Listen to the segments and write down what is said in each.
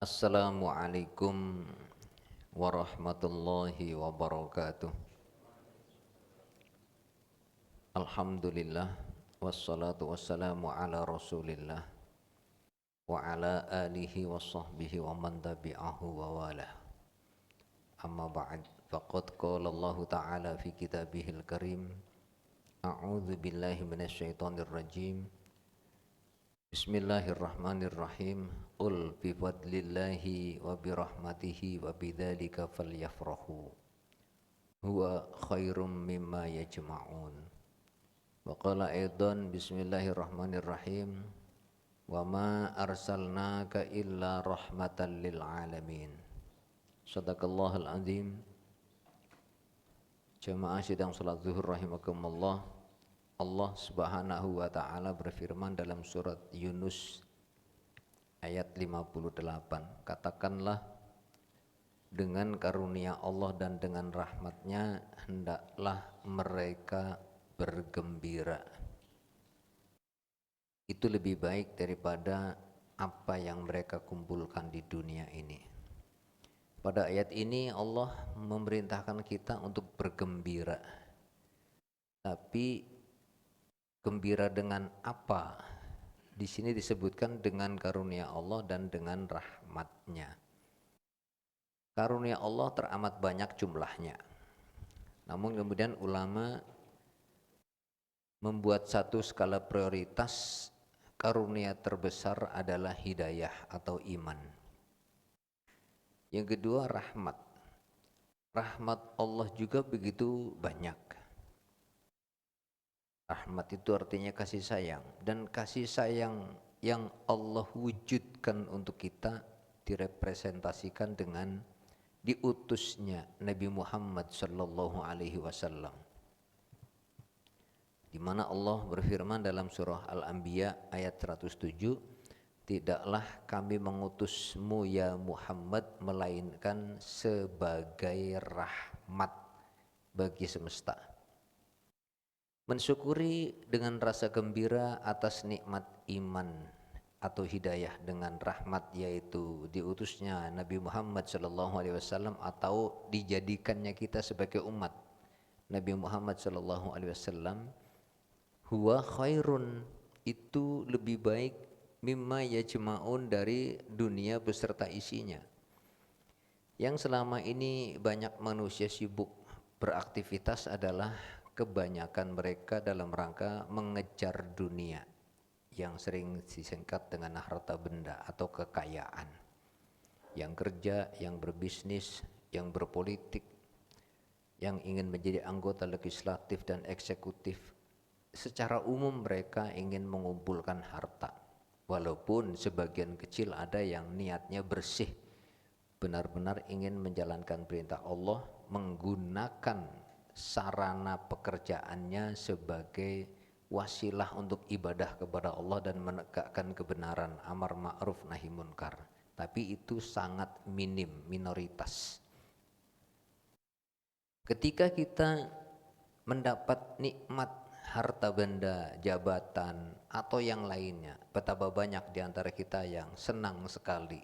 Assalamualaikum warahmatullahi wabarakatuh. Alhamdulillah wassalatu wassalamu ala Rasulillah wa ala alihi wa sahbihi wa man tabi'ahu wa walah. Amma ba'd, faqad qala Allah Ta'ala fi kitabihil karim. A'udzu billahi minasyaitonir rajim. Bismillahirrahmanirrahim. Qul bi fadlillahi wa bi rahmatihi wa bidzalika falyafrahu huwa khairum mimma yajma'un. Wa qala aidan bismillahirrahmanirrahim. Wa ma arsalnaka illa rahmatan lil alamin. Shadaqallahul azim. Jamaah sidang salat zuhur rahimakumullah. Allah Subhanahu wa taala berfirman dalam surat Yunus ayat 58. Katakanlah, dengan karunia Allah dan dengan rahmatnya hendaklah mereka bergembira. Itu lebih baik daripada apa yang mereka kumpulkan di dunia ini. Pada ayat ini Allah memerintahkan kita untuk bergembira. Tapi gembira dengan apa? Di sini disebutkan dengan karunia Allah dan dengan rahmatnya. Karunia Allah teramat banyak jumlahnya. Namun kemudian ulama membuat satu skala prioritas. Karunia terbesar adalah hidayah atau iman. Yang kedua rahmat. Rahmat Allah juga begitu banyak. Rahmat itu artinya kasih sayang, dan kasih sayang yang Allah wujudkan untuk kita direpresentasikan dengan diutusnya Nabi Muhammad sallallahu alaihi wasallam. Di mana Allah berfirman dalam surah Al-Anbiya ayat 107, tidaklah kami mengutusmu ya Muhammad melainkan sebagai rahmat bagi semesta. Mensyukuri dengan rasa gembira atas nikmat iman atau hidayah dengan rahmat, yaitu diutusnya Nabi Muhammad SAW atau dijadikannya kita sebagai umat Nabi Muhammad SAW. Huwa khairun, itu lebih baik, mimma yajma'un, dari dunia beserta isinya. Yang selama ini banyak manusia sibuk beraktivitas adalah kebanyakan mereka dalam rangka mengejar dunia, yang sering disingkat dengan harta benda atau kekayaan. Yang kerja, yang berbisnis, yang berpolitik, yang ingin menjadi anggota legislatif dan eksekutif, secara umum mereka ingin mengumpulkan harta. Walaupun sebagian kecil ada yang niatnya bersih, benar-benar ingin menjalankan perintah Allah, menggunakan sarana pekerjaannya sebagai wasilah untuk ibadah kepada Allah dan menegakkan kebenaran, amar ma'ruf nahi munkar. Tapi itu sangat minim, minoritas. Ketika kita mendapat nikmat harta benda, jabatan, atau yang lainnya, betapa banyak di antara kita yang senang sekali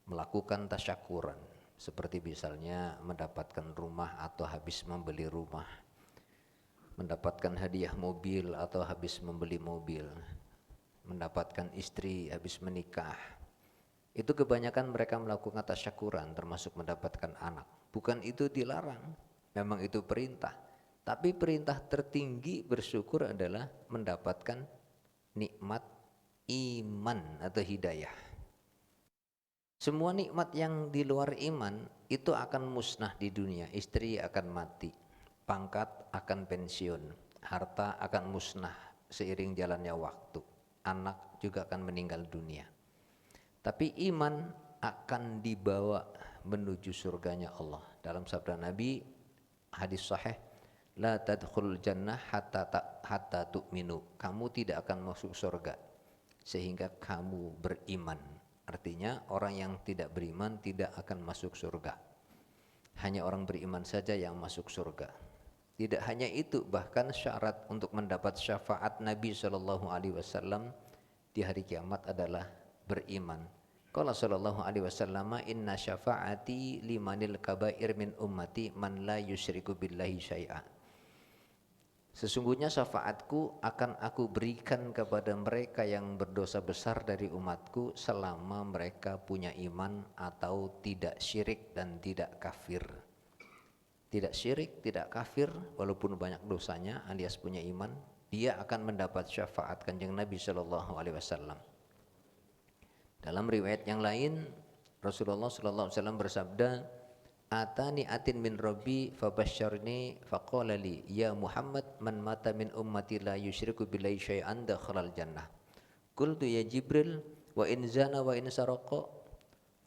melakukan tasyakuran, seperti misalnya mendapatkan rumah atau habis membeli rumah, mendapatkan hadiah mobil atau habis membeli mobil, mendapatkan istri habis menikah. Itu kebanyakan mereka melakukan tasyakuran, termasuk mendapatkan anak. Bukan itu dilarang, memang itu perintah. Tapi perintah tertinggi bersyukur adalah mendapatkan nikmat iman atau hidayah. Semua nikmat yang di luar iman itu akan musnah di dunia. Istri akan mati, pangkat akan pensiun, harta akan musnah seiring jalannya waktu, anak juga akan meninggal dunia. Tapi iman akan dibawa menuju surganya Allah. Dalam sabda Nabi, hadis sahih, la tadkhulul jannah hatta tu'minu. Kamu tidak akan masuk surga sehingga kamu beriman. Artinya orang yang tidak beriman tidak akan masuk surga. Hanya orang beriman saja yang masuk surga. Tidak hanya itu, bahkan syarat untuk mendapat syafaat Nabi SAW di hari kiamat adalah beriman. Qala sallallahu alaihi wasallam, inna syafa'ati limanil kabair min ummati man la yusyriku billahi syai'a. Sesungguhnya syafaatku akan aku berikan kepada mereka yang berdosa besar dari umatku selama mereka punya iman atau tidak syirik dan tidak kafir. Tidak syirik, tidak kafir, walaupun banyak dosanya alias punya iman, dia akan mendapat syafaat Kanjeng Nabi sallallahu alaihi wasallam. Dalam riwayat yang lain, Rasulullah sallallahu alaihi wasallam bersabda, "Atani atin min Rabbi fabasyarni faqala li ya Muhammad man mata min ummati la yusyriku billahi syai'an dakhalal jannah." Qultu ya Jibril wa in zana wa in saraqa?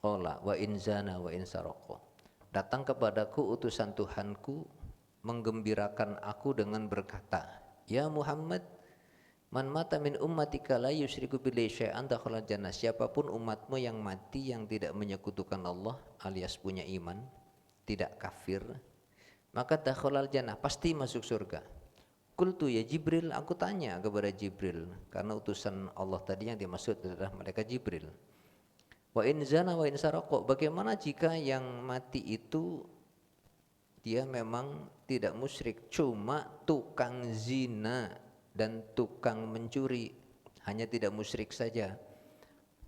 Qala wa in zana wa in saraqa. Datang kepadaku utusan Tuhanku menggembirakan aku dengan berkata, "Ya Muhammad, man mata min ummatika la yusyriku billahi syai'an dakhalal jannah." Siapapun umatmu yang mati yang tidak menyekutukan Allah alias punya iman, tidak kafir, maka dakhalal jannah, pasti masuk surga. Qultu ya Jibril, aku tanya kepada Jibril, karena utusan Allah tadi yang dimaksud adalah malaikat Jibril. Wa in zana wa in saraqa, bagaimana jika yang mati itu dia memang tidak musyrik, cuma tukang zina dan tukang mencuri, hanya tidak musyrik saja.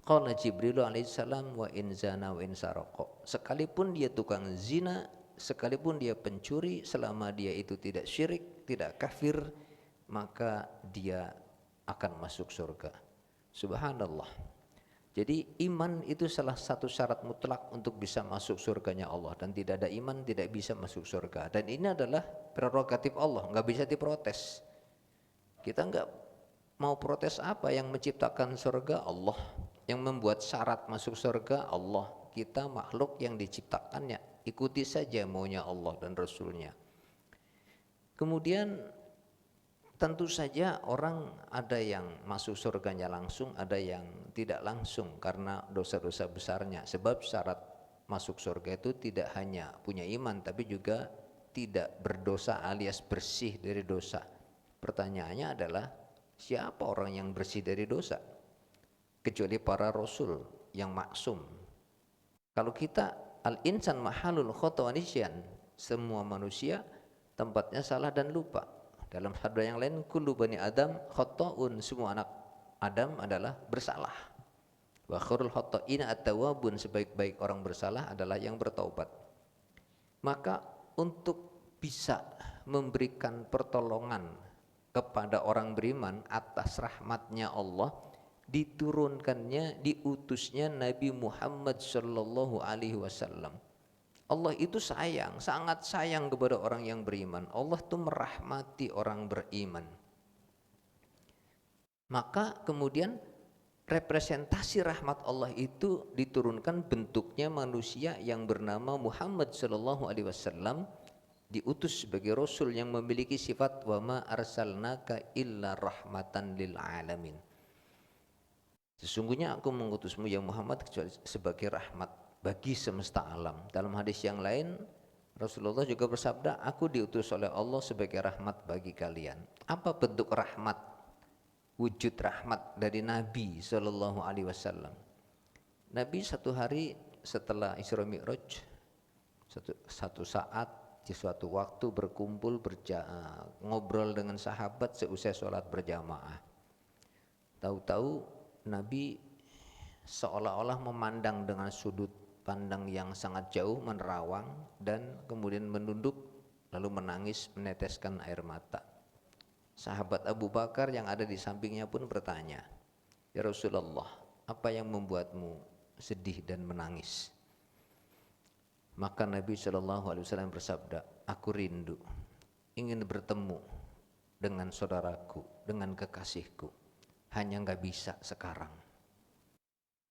Qala Jibril alaihissalam wa in zana wa in saraqa, sekalipun dia tukang zina, sekalipun dia pencuri, selama dia itu tidak syirik, tidak kafir, maka dia akan masuk surga. Subhanallah. Jadi iman itu salah satu syarat mutlak untuk bisa masuk surganya Allah, dan tidak ada iman tidak bisa masuk surga. Dan ini adalah prerogatif Allah, nggak bisa diprotes. Kita nggak mau protes apa, yang menciptakan surga Allah, yang membuat syarat masuk surga Allah. Kita makhluk yang diciptakannya, ikuti saja maunya Allah dan Rasulnya. Kemudian tentu saja orang ada yang masuk surganya langsung, ada yang tidak langsung karena dosa-dosa besarnya. Sebab syarat masuk surga itu tidak hanya punya iman, tapi juga tidak berdosa alias bersih dari dosa. Pertanyaannya adalah, siapa orang yang bersih dari dosa? Kecuali para rasul yang maksum. Kalau kita al-insan mahalul khata' wa nisyan, semua manusia tempatnya salah dan lupa. Dalam hadis yang lain, kullu bani Adam khata'un, semua anak Adam adalah bersalah. Wa khairul khata'ina at-tawwabun, sebaik-baik orang bersalah adalah yang bertaubat. Maka untuk bisa memberikan pertolongan kepada orang beriman atas rahmatnya Allah, diturunkannya, diutusnya Nabi Muhammad sallallahu alaihi wasallam. Allah itu sayang, sangat sayang kepada orang yang beriman. Allah itu merahmati orang beriman. Maka kemudian representasi rahmat Allah itu diturunkan, bentuknya manusia yang bernama Muhammad sallallahu alaihi wasallam, diutus sebagai rasul yang memiliki sifat wa ma arsalnaka illa rahmatan lil alamin. Sesungguhnya aku mengutusmu ya Muhammad kecuali sebagai rahmat bagi semesta alam. Dalam hadis yang lain Rasulullah juga bersabda, aku diutus oleh Allah sebagai rahmat bagi kalian. Apa bentuk rahmat, wujud rahmat dari Nabi sallallahu alaihi wasallam? Nabi satu hari setelah Isra Mi'raj, satu saat di suatu waktu berkumpul ngobrol dengan sahabat seusai sholat berjamaah. Tahu-tahu Nabi seolah-olah memandang dengan sudut pandang yang sangat jauh, menerawang, dan kemudian menunduk lalu menangis, meneteskan air mata. Sahabat Abu Bakar yang ada di sampingnya pun bertanya, ya Rasulullah, apa yang membuatmu sedih dan menangis? Maka Nabi SAW bersabda, aku rindu, ingin bertemu dengan saudaraku, dengan kekasihku, hanya gak bisa sekarang.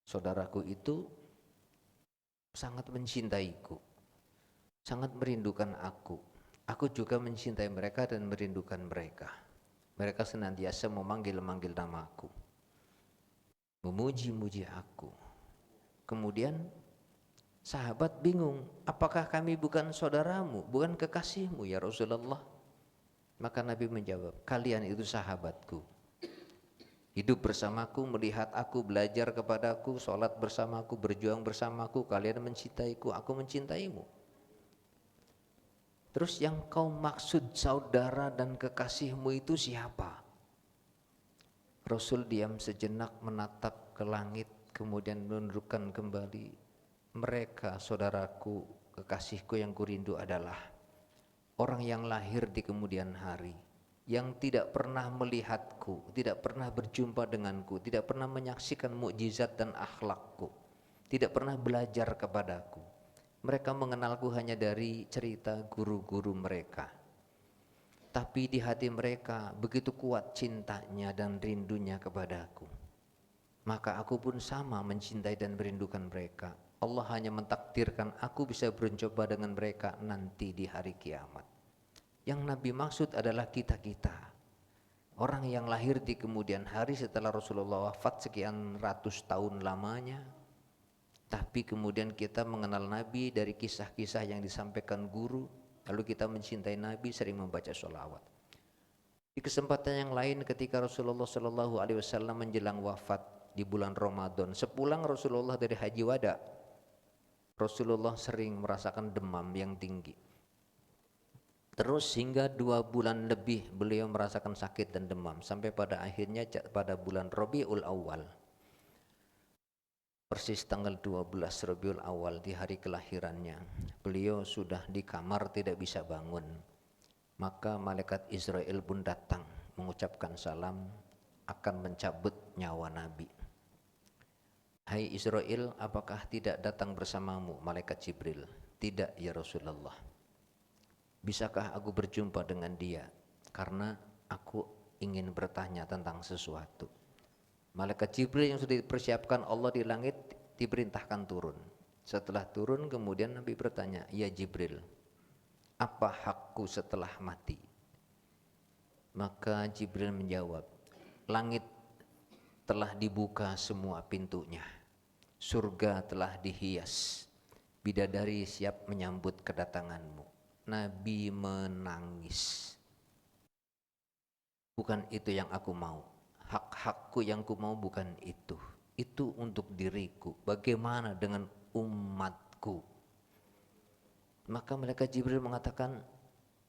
Saudaraku itu sangat mencintaiku, sangat merindukan aku. Aku juga mencintai mereka dan merindukan mereka. Mereka senantiasa memanggil-manggil namaku, memuji-muji aku. Kemudian sahabat bingung, apakah kami bukan saudaramu, bukan kekasihmu ya Rasulullah? Maka Nabi menjawab, kalian itu sahabatku. hidup bersamaku, melihat aku, belajar kepadaku, sholat bersamaku, berjuang bersamaku, kalian mencintaiku, aku mencintaimu. Terus yang kau maksud saudara dan kekasihmu itu siapa? Rasul diam sejenak menatap ke langit, kemudian menundukkan kembali. Mereka saudaraku, kekasihku yang kurindu adalah orang yang lahir di kemudian hari, yang tidak pernah melihatku, tidak pernah berjumpa denganku, tidak pernah menyaksikan mukjizat dan akhlakku, tidak pernah belajar kepadaku. Mereka mengenalku hanya dari cerita guru-guru mereka. Tapi di hati mereka begitu kuat cintanya dan rindunya kepadaku. Maka aku pun sama mencintai dan merindukan mereka. Allah hanya mentakdirkan aku bisa berjumpa dengan mereka nanti di hari kiamat. Yang Nabi maksud adalah kita-kita, orang yang lahir di kemudian hari setelah Rasulullah wafat sekian ratus tahun lamanya. Tapi kemudian kita mengenal Nabi dari kisah-kisah yang disampaikan guru, lalu kita mencintai Nabi, sering membaca sholawat. Di kesempatan yang lain ketika Rasulullah Shallallahu Alaihi Wasallam menjelang wafat di bulan Ramadan, sepulang Rasulullah dari haji wada, Rasulullah sering merasakan demam yang tinggi. Terus hingga 2 bulan lebih beliau merasakan sakit dan demam, sampai pada akhirnya pada bulan Rabiul Awal, persis tanggal 12 Rabiul Awal di hari kelahirannya, beliau sudah di kamar tidak bisa bangun. Maka malaikat Israel pun datang mengucapkan salam akan mencabut nyawa Nabi. Hai Israel, apakah tidak datang bersamamu malaikat Jibril? Tidak ya Rasulullah. Bisakah aku berjumpa dengan dia? Karena aku ingin bertanya tentang sesuatu. Malaikat Jibril yang sudah dipersiapkan Allah di langit diperintahkan turun. Setelah turun kemudian Nabi bertanya, ya Jibril, apa hakku setelah mati? Maka Jibril menjawab, langit telah dibuka semua pintunya, surga telah dihias, bidadari siap menyambut kedatanganmu. Nabi menangis. Bukan itu yang aku mau, hak-hakku yang ku mau bukan itu. Itu untuk diriku, bagaimana dengan umatku? Maka malaikat Jibril mengatakan,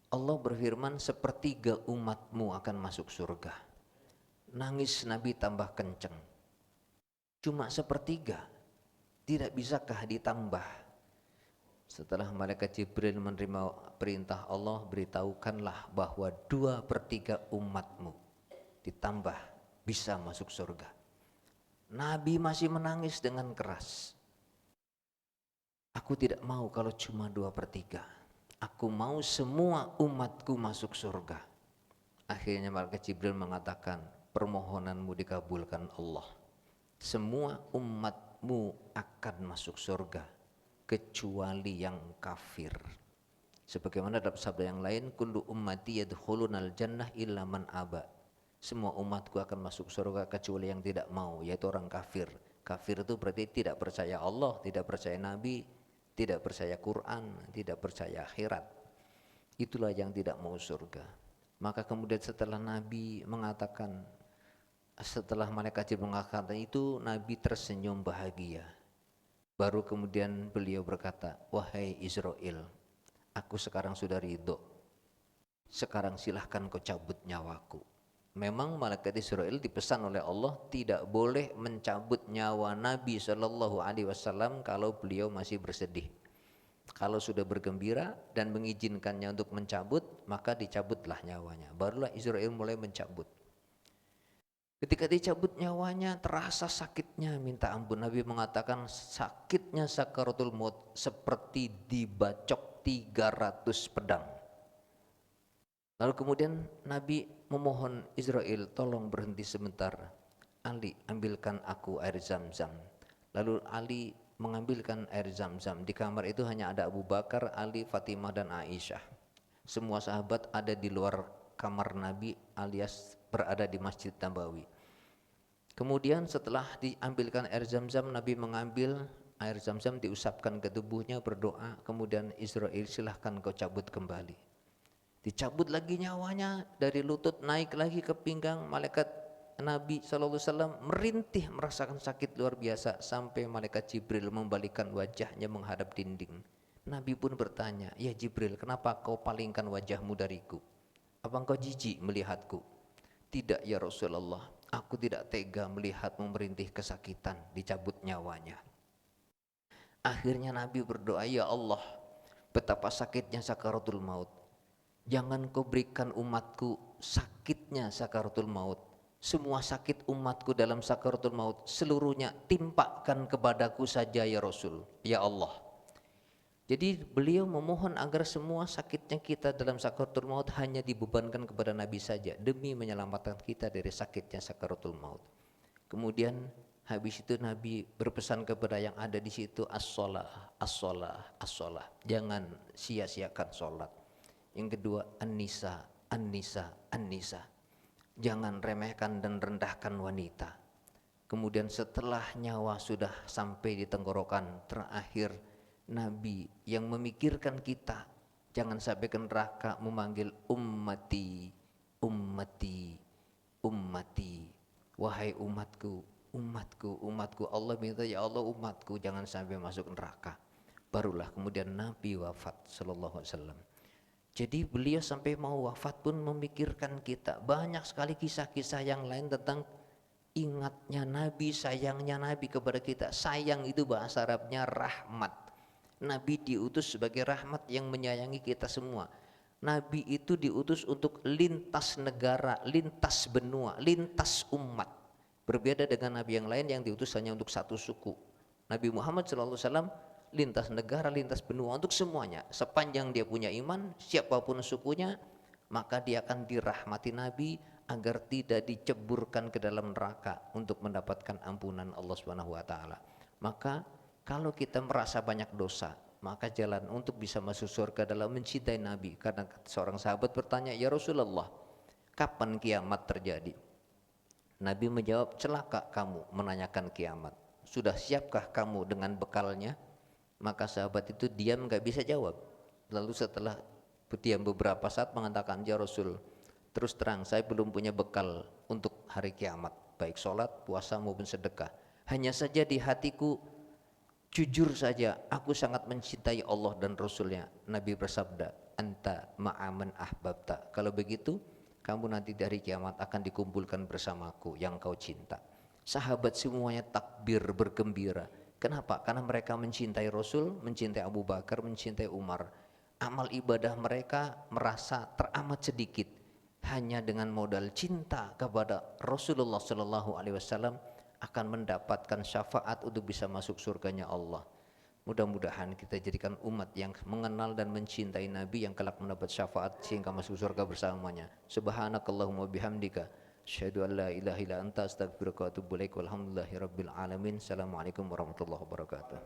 Allah berfirman sepertiga umatmu akan masuk surga. Nangis Nabi tambah kenceng. Cuma sepertiga, tidak bisakah ditambah? Setelah malaikat Jibril menerima perintah Allah, beritahukanlah bahwa 2/3 umatmu ditambah bisa masuk surga. Nabi masih menangis dengan keras. Aku tidak mau kalau cuma 2/3. Aku mau semua umatku masuk surga. Akhirnya malaikat Jibril mengatakan, permohonanmu dikabulkan Allah. Semua umatmu akan masuk surga kecuali yang kafir. Sebagaimana dalam sabda yang lain, kullu ummati yadkhulunal jannah illa man aba. Semua umatku akan masuk surga kecuali yang tidak mau, yaitu orang kafir. Kafir itu berarti tidak percaya Allah, tidak percaya Nabi, tidak percaya Quran, tidak percaya akhirat. Itulah yang tidak mau surga. Maka kemudian setelah Nabi mengatakan, setelah malaikat Jibril mengatakan itu, Nabi tersenyum bahagia. Baru kemudian beliau berkata, wahai Israel, aku sekarang sudah ridho. Sekarang silahkan kau cabut nyawaku. Memang malaikat Israel dipesan oleh Allah tidak boleh mencabut nyawa Nabi SAW kalau beliau masih bersedih. Kalau sudah bergembira dan mengizinkannya untuk mencabut, maka dicabutlah nyawanya. Barulah Israel mulai mencabut. Ketika dicabut nyawanya, terasa sakitnya, minta ampun. Nabi mengatakan sakitnya sakaratul maut seperti dibacok 300 pedang. Lalu kemudian Nabi memohon Israel, tolong berhenti sebentar. Ali, ambilkan aku air Zam-Zam. Lalu Ali mengambilkan air Zam-Zam. Di kamar itu hanya ada Abu Bakar, Ali, Fatimah dan Aisyah. Semua sahabat ada di luar kamar Nabi alias berada di Masjid Nabawi. Kemudian setelah diambilkan air Zam-Zam, Nabi mengambil air Zam-Zam, diusapkan ke tubuhnya, berdoa. Kemudian Israel, silahkan kau cabut kembali. Dicabut lagi nyawanya, dari lutut naik lagi ke pinggang. Malaikat Nabi SAW merintih merasakan sakit luar biasa sampai malaikat Jibril membalikkan wajahnya menghadap dinding. Nabi pun bertanya, ya Jibril, kenapa kau palingkan wajahmu dariku? Apa engkau jijik melihatku? Tidak ya Rasulullah, aku tidak tega melihatmu merintih kesakitan, dicabut nyawanya. Akhirnya Nabi berdoa, ya Allah, betapa sakitnya sakaratul maut. Jangan kau berikan umatku sakitnya sakaratul maut. Semua sakit umatku dalam sakaratul maut seluruhnya timpakan kepadaku saja ya Rasul, ya Allah. Jadi beliau memohon agar semua sakitnya kita dalam sakaratul maut hanya dibebankan kepada Nabi saja demi menyelamatkan kita dari sakitnya sakaratul maut. Kemudian habis itu Nabi berpesan kepada yang ada di situ, as-shalah, as-shalah, as-shalah. Jangan sia-siakan sholat. Yang kedua, an-nisa, an-nisa, an-nisa. Jangan remehkan dan rendahkan wanita. Kemudian setelah nyawa sudah sampai di tenggorokan terakhir, Nabi yang memikirkan kita jangan sampai ke neraka memanggil ummati, ummati, ummati. Wahai umatku, umatku, umatku. Allah minta, ya Allah umatku jangan sampai masuk neraka. Barulah kemudian Nabi wafat sallallahu alaihi wasallam. Jadi beliau sampai mau wafat pun memikirkan kita. Banyak sekali kisah-kisah yang lain tentang ingatnya Nabi, sayangnya Nabi kepada kita. Sayang itu bahasa Arabnya rahmat. Nabi diutus sebagai rahmat yang menyayangi kita semua. Nabi itu diutus untuk lintas negara, lintas benua, lintas umat. Berbeda dengan Nabi yang lain yang diutus hanya untuk satu suku. Nabi Muhammad SAW lintas negara, lintas benua untuk semuanya. Sepanjang dia punya iman, siapapun sukunya, maka dia akan dirahmati Nabi agar tidak diceburkan ke dalam neraka untuk mendapatkan ampunan Allah Subhanahu wa taala. Maka kalau kita merasa banyak dosa, maka jalan untuk bisa masuk surga adalah mencintai Nabi. Karena seorang sahabat bertanya, ya Rasulullah, kapan kiamat terjadi? Nabi menjawab, celaka kamu menanyakan kiamat. Sudah siapkah kamu dengan bekalnya? Maka sahabat itu diam, gak bisa jawab. Lalu setelah diam beberapa saat mengatakan, ya Rasul, terus terang saya belum punya bekal untuk hari kiamat, baik sholat, puasa maupun sedekah. Hanya saja di hatiku, jujur saja, aku sangat mencintai Allah dan Rasulnya. Nabi bersabda, anta ma'aman ahbabta. Kalau begitu, kamu nanti dari kiamat akan dikumpulkan bersamaku yang kau cinta. Sahabat semuanya takbir bergembira. Kenapa? Karena mereka mencintai Rasul, mencintai Abu Bakar, mencintai Umar. Amal ibadah mereka merasa teramat sedikit. Hanya dengan modal cinta kepada Rasulullah SAW akan mendapatkan syafaat untuk bisa masuk surganya Allah. Mudah-mudahan kita jadikan umat yang mengenal dan mencintai Nabi yang kelak mendapat syafaat sehingga masuk surga bersamanya. Subhanakallahumma bihamdika asyhadu an la ilaha illa anta astaghfiruka wa atubu ilaik. Walhamdulillahirabbil alamin. Assalamualaikum warahmatullahi wabarakatuh.